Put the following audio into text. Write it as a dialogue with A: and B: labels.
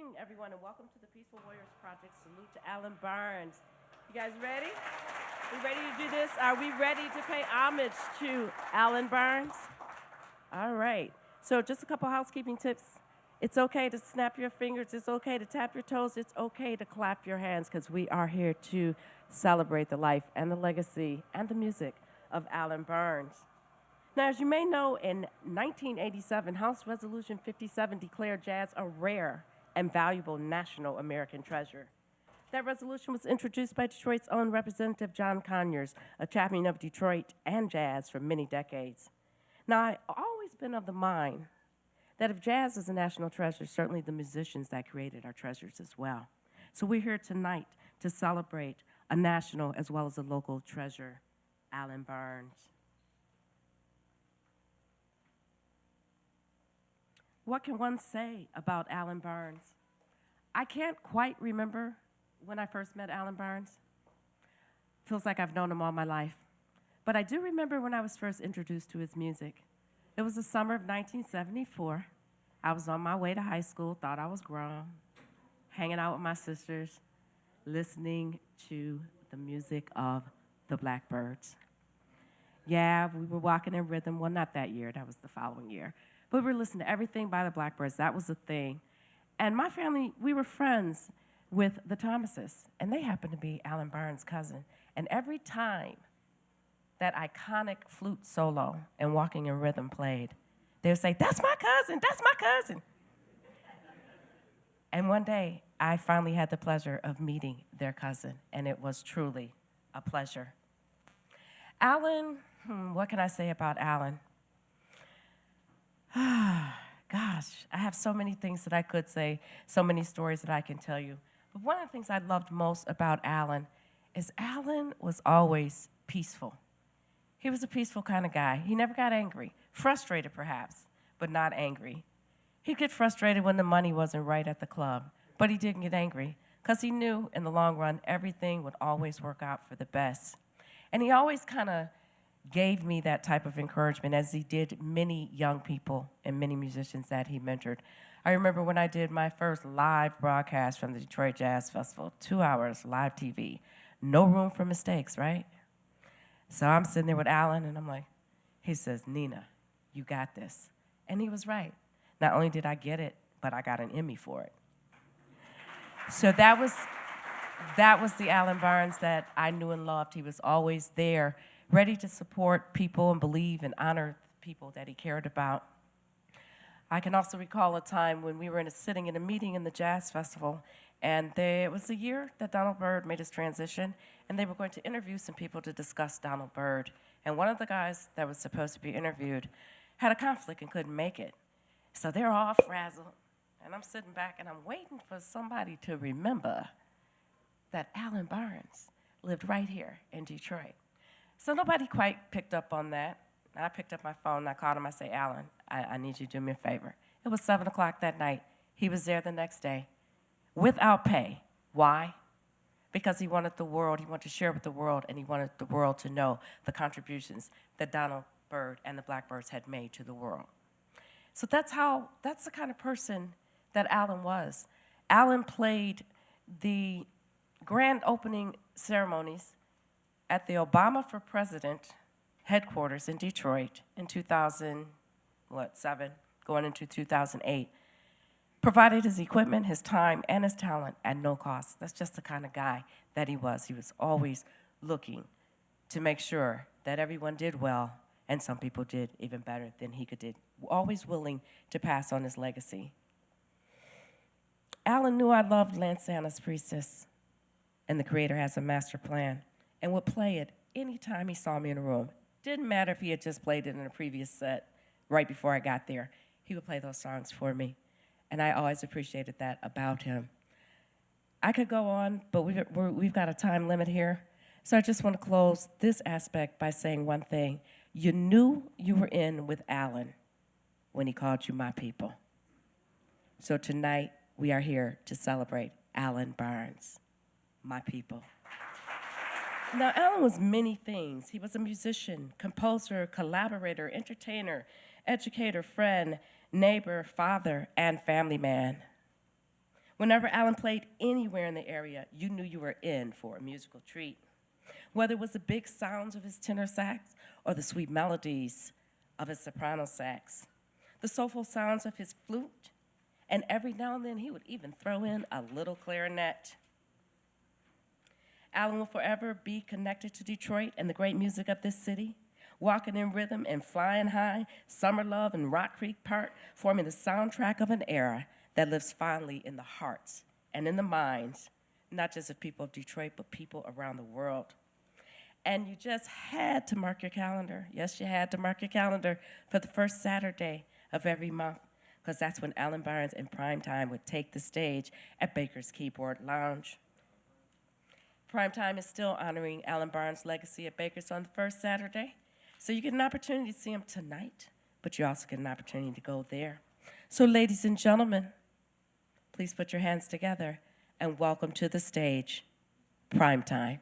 A: evening, everyone, and welcome to the Peaceful Warriors Project. Salute to Allan Barnes. You guys ready? We ready to do this? Are we ready to pay homage to Allan Barnes? All right. So just a couple housekeeping tips. It's okay to snap your fingers. It's okay to tap your toes. It's okay to clap your hands because we are here to celebrate the life and the legacy and the music of Allan Barnes. Now, as you may know, in 1987, House Resolution 57 declared jazz a rare and valuable national American treasure. That resolution was introduced by Detroit's own Representative John Conyers, a champion of Detroit and jazz for many decades. Now, I've always been of the mind that if jazz is a national treasure, certainly the musicians that created are treasures as well. So we're here tonight to celebrate a national as well as a local treasure, Allan Barnes. What can one say about Allan Barnes? I can't quite remember when I first met Allan Barnes. Feels like I've known him all my life. But I do remember when I was first introduced to his music. It was the summer of 1974. I was on my way to high school, thought I was grown, hanging out with my sisters, listening to the music of the Blackbirds. Yeah, we were walking in rhythm. Well, not that year. That was the following year. But we were listening to everything by the Blackbirds. That was the thing. And my family, we were friends with the Thomases, and they happened to be Allan Barnes' cousin. And every time that iconic flute solo and Walking in Rhythm played, they would say, "That's my cousin, that's my cousin." And one day, I finally had the pleasure of meeting their cousin, and it was truly a pleasure. Allan, what can I say about Allan? Gosh, I have so many things that I could say, so many stories that I can tell you. But one of the things I loved most about Allan is Allan was always peaceful. He was a peaceful kind of guy. He never got angry, frustrated perhaps, but not angry. He'd get frustrated when the money wasn't right at the club, but he didn't get angry because he knew in the long run everything would always work out for the best. And he always kind of gave me that type of encouragement, as he did many young people and many musicians that he mentored. I remember when I did my first live broadcast from the Detroit Jazz Festival, 2 hours, live TV. No room for mistakes, right? So I'm sitting there with Allan, and I'm like, he says, "Nina, you got this." And he was right. Not only did I get it, but I got an Emmy for it. So that was the Allan Barnes that I knew and loved. He was always there, ready to support people and believe and honor people that he cared about. I can also recall a time when we were sitting in a meeting in the Jazz Festival, and it was the year that Donald Byrd made his transition, and they were going to interview some people to discuss Donald Byrd. And one of the guys that was supposed to be interviewed had a conflict and couldn't make it. So they're all frazzled, and I'm sitting back, and I'm waiting for somebody to remember that Allan Barnes lived right here in Detroit. So nobody quite picked up on that. I picked up my phone, and I called him. I said, "Allan, I need you to do me a favor." It was 7 o'clock that night. He was there the next day without pay. Why? Because he wanted to share with the world, and he wanted the world to know the contributions that Donald Byrd and the Blackbirds had made to the world. So that's the kind of person that Allan was. Allan played the grand opening ceremonies at the Obama for President headquarters in Detroit in 2007, going into 2008. Provided his equipment, his time, and his talent at no cost. That's just the kind of guy that he was. He was always looking to make sure that everyone did well, and some people did even better than he could do. Always willing to pass on his legacy. Allan knew I loved Lansana's Priestess, and the Creator Has a Master Plan, and would play it anytime he saw me in a room. Didn't matter if he had just played it in a previous set right before I got there. He would play those songs for me, and I always appreciated that about him. I could go on, but we've got a time limit here, so I just want to close this aspect by saying one thing. You knew you were in with Allan when he called you my people. So tonight, we are here to celebrate Allan Barnes, my people. Now, Allan was many things. He was a musician, composer, collaborator, entertainer, educator, friend, neighbor, father, and family man. Whenever Allan played anywhere in the area, you knew you were in for a musical treat. Whether it was the big sounds of his tenor sax or the sweet melodies of his soprano sax, the soulful sounds of his flute, and every now and then he would even throw in a little clarinet. Allan will forever be connected to Detroit and the great music of this city, walking in rhythm and flying high, Summer Love and Rock Creek Park, forming the soundtrack of an era that lives fondly in the hearts and in the minds, not just of people of Detroit, but people around the world. And you just had to mark your calendar. Yes, you had to mark your calendar for the first Saturday of every month, because that's when Allan Barnes and Primetime would take the stage at Baker's Keyboard Lounge. Primetime is still honoring Allan Barnes' legacy at Baker's on the first Saturday. So you get an opportunity to see him tonight, but you also get an opportunity to go there. So ladies and gentlemen, please put your hands together and welcome to the stage, Primetime.